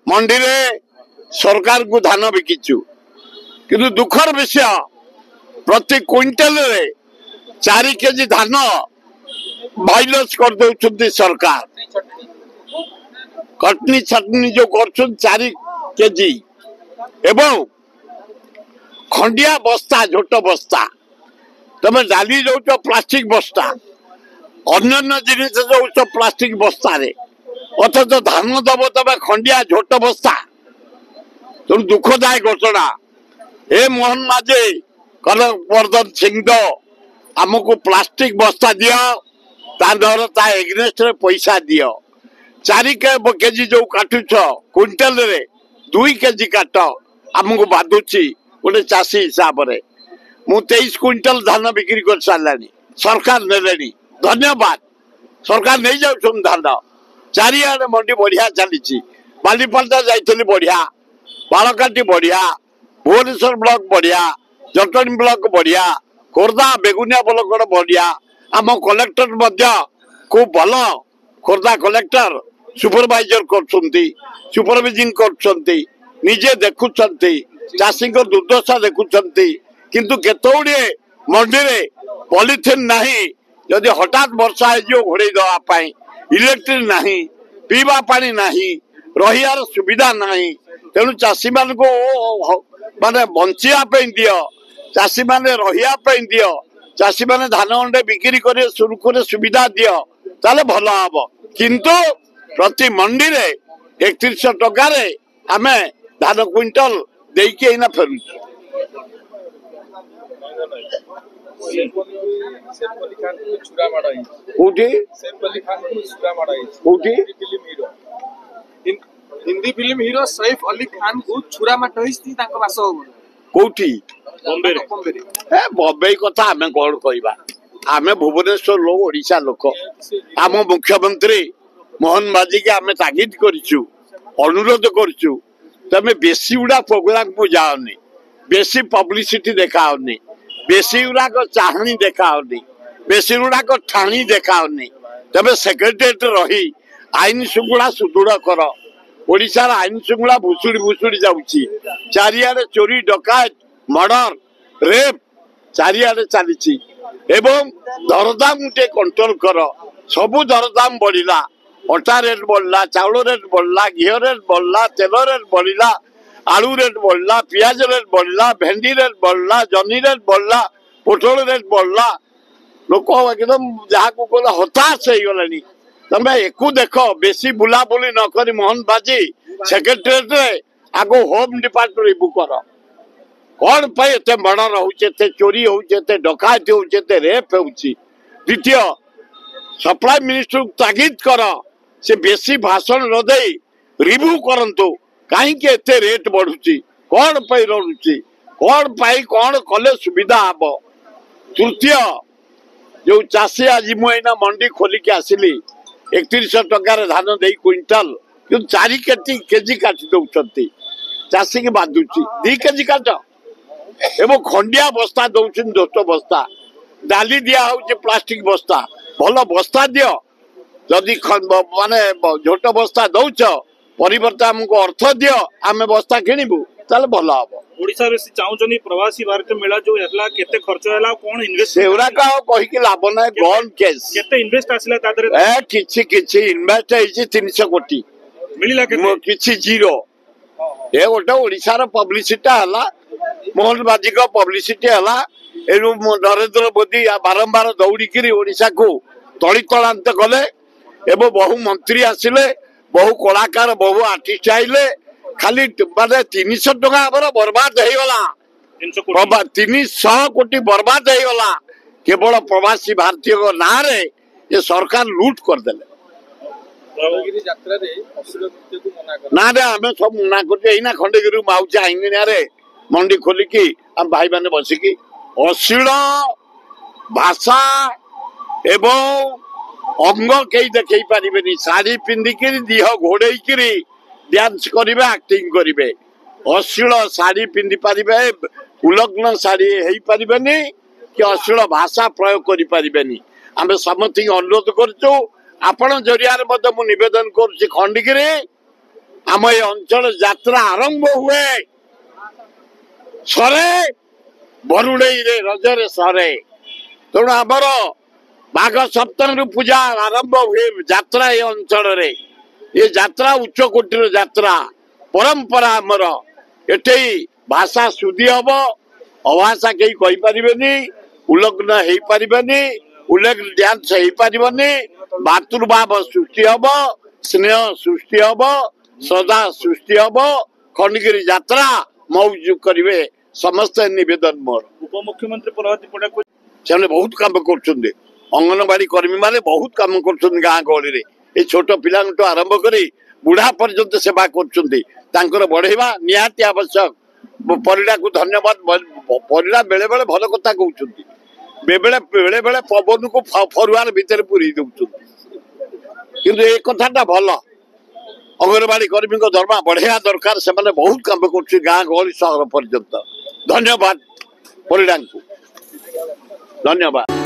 मंडी रे सरकार को धान बिकिचु किंतु दुखर विषय प्रति क्विंटल रे 4 केजी धान भाइलस कर दउछुंती सरकार कटनी छटनी जो कर 4 केजी एवं खंडिया बस्ता झोट बस्ता तमे डाली दौच प्लास्टिक बस्ता अन्य जिनिस दौच प्लास्टिक बस्ता रे अथच धान दब तमे खंडिया झोट बस्ता तुम दुखदायक घटना ए मोहन माझे कनकवर्धन सिंह आमको प्लास्टिक बस्ता दियो तार ता एग्नेस्ट रे पैसा दियो 4 केजी जो काटुछ क्विंटल रे 2 केजी काट आमको बाधुची गोटे चाषी हिसाब रे मु 23 क्विंटल धान बिक्री कर सारानी सरकार ने धन्यवाद सरकार नहीं जाऊ धान चारिआडे मंडी बढ़िया चली बालीपाटा जाइली बढ़िया बालकाटी बढ़िया भुवनेश्वर ब्लॉक बढ़िया जटणी ब्लॉक बढ़िया खोर्धा बेगुनिया ब्लॉक बढ़िया आम कलेक्टर खूब भल खोर्धा कलेक्टर सुपरवाइजर सुपरविजन करजे देखुं चाषी दुर्दशा देखुं किंतु केतोड़े मंडी रे पॉलिथिन नहीं जदि हठात वर्षा हो घोड़े दवाई इलेक्ट्रिक नहीं पीवा पानी नहीं रहियार सुविधा नहीं तेणु चाषी मान को माने बंचिया दियो चाषी माने रहिया दियो चाषी माने धान अंडे बिक्री करे सुरुखुरे सुविधा दियो ताले भल हम किंतु प्रति मंडी रे 3100 टका रे आमे धान क्विंटल देकी एना फेरु हिंदी फिल्म हीरो सैफ अली खान को छुरा माट होइछि ताको बासभवन कोठी बम्बे कथा आमे कोन कहबा आमे भुवनेश्वर लोक ओडिशा लोक आम मुख्यमंत्री मोहन माझी के आमे तागिद करिछु अनुरोध करिछु तमे बेसी उडा प्रोग्राम को जाओनी बेसी पब्लिसिटी देखाओनी बेसी उडा को चाहनी देखाओनी बेसी उडा को ठाणी देखाओनी तमे सेक्रेटरीट रही आईन श्रृंखला सुदृढ़ कर ओडिशार आईन श्रृंखला भुसुड़ी जाउची चारिआडे चोरी डकायत मर्डर रेप चारिआडे चली एवं दरदाम टे कंट्रोल कर सबू दरदाम बढ़िला अटा रेट बढ़ला चाउल रेट बढ़ला घी रेट बढ़ला तेल रेट बढ़िला आलू रेट बढ़ला पियाज रेट बढ़ला भेंडी रेट बढ़ला जनी रेट बढ़ला पोटल रेट बढ़ला लोक एकदम जहाँ को कहला हताश हो गलानी तमे एकू देख बेसी बुलाबुली न करी मोहन बाजी सेक्रेटरीट रे आगो होम डिपार्टमेंट बुक कर कौन पाई एते मर्डर होउचे एते चोरी होउचे एते डकायती होउचे एते रेप होउची द्वितीय सप्लाई मिनिस्टर तागिद कर से बेसी भाषण न दे रिव्यू करंतु काहे के एते रेट बढ़ुची कौन पाई रहउची कौन पाई कौन कले सुविधा हबो तृतीय जो चाषी आज मुना मंडी खोली के आसिली 3100 टकार धान दे क्विंटल 4 केजी काटी दौरान चाषी की बाधुची 2 केजी काट एवं खंडिया बस्ता दौरान झोट बस्ता डाली दिया हो प्लास्टिक बस्ता भल बस्ता दियो जदि माने झोट बस्ता दौच परिवर्तन आमको अर्थ दियो आमे बस्ता किणबू ताले भल हम ओडिसा रे चाहउचनी प्रवासी भारतीय मेला जो एला केते खर्च होला कोन इन्वेस्ट सेवरा का कहि के लाभ नै गॉन केस केते इन्वेस्ट आसिला तादरे ए किछि इन्वेस्ट है 300 कोटी मिलिला केते किछि जीरो ए गोटे ओडिसा रो पब्लिसिटी हला मोहन बाजी को पब्लिसिटी हला एनु नरेंद्र मोदी बारंबार दौड़ी किरी ओडिसा को तळी तळांत गले एवं बहु मंत्री आसिले बहु कलाकार बहु आर्टिस्ट आइले खाली माने 300 टका बर्बाद हो गला 300 कोटी बर्बाद हो गला केवल प्रवासी भारतीय को ना रे ये सरकार लूट कर देले ना रे आमे सब मना करते एना खंडगिरी माउचा इंगिनिया रे मंडी खोलिकी हम भाई माने बसिकी अश्लील भाषा एवं अंग कई देखई पारिबेनी साड़ी पिंधिकी देह घोड़ेकी डांस करिवे एक्टिंग करिवे अश्लील साड़ी पिंधि पारिबे उलग्न साड़ी हेई पारिबेनी कि अश्लील भाषा प्रयोग करि पारिबेनी आमे समथि अनुरोध करछु आपण जरिया रे मते मु निवेदन करूछि खंडगिरी आम ये अंचल यात्रा आरंभ हुए सरे बरुड़ई रे रजरे सरे तेणु आमर बाघ सप्तमी पूजा आरंभ हुए यात्रा ये अंचल रे ये यात्रा उच्च कोटीर यात्रा परंपरा आमर एटे भाषा शुद्धि हम अभाषा कहीं कही पारिबेनी उल्लग्न हो पारिबेनी उल्लेख डांस हो पारिबेनी भातृभाव सृष्टि हम स्नेह सृष्टि हम श्रद्धा सृष्टि हम खंडगिरी यात्रा मौज करेंगे समस्त निवेदन मोर उपमुख्यमंत्री प्रभात परिड़ा को से बहुत काम कर अंगनवाड़ी कर्मी माने बहुत काम कर गाँ गहली ये छोट पिला आरंभ कर बुढ़ा पर्यंत सेवा कर बढ़ेवा निहाती आवश्यक परिड़ा को धन्यवाद परिड़ा बेले बेले भल कथा कहते बेले बेले बेले पवन को फरुआर भितर पूरी दौरान किंतु ये कथाटा भल अंगनवाड़ी कर्मी दरमा बढ़िया दरकार से माने बहुत काम कर गाँ गहली सहर पर्यंत धन्यवाद परिड़ा को धन्यवाद।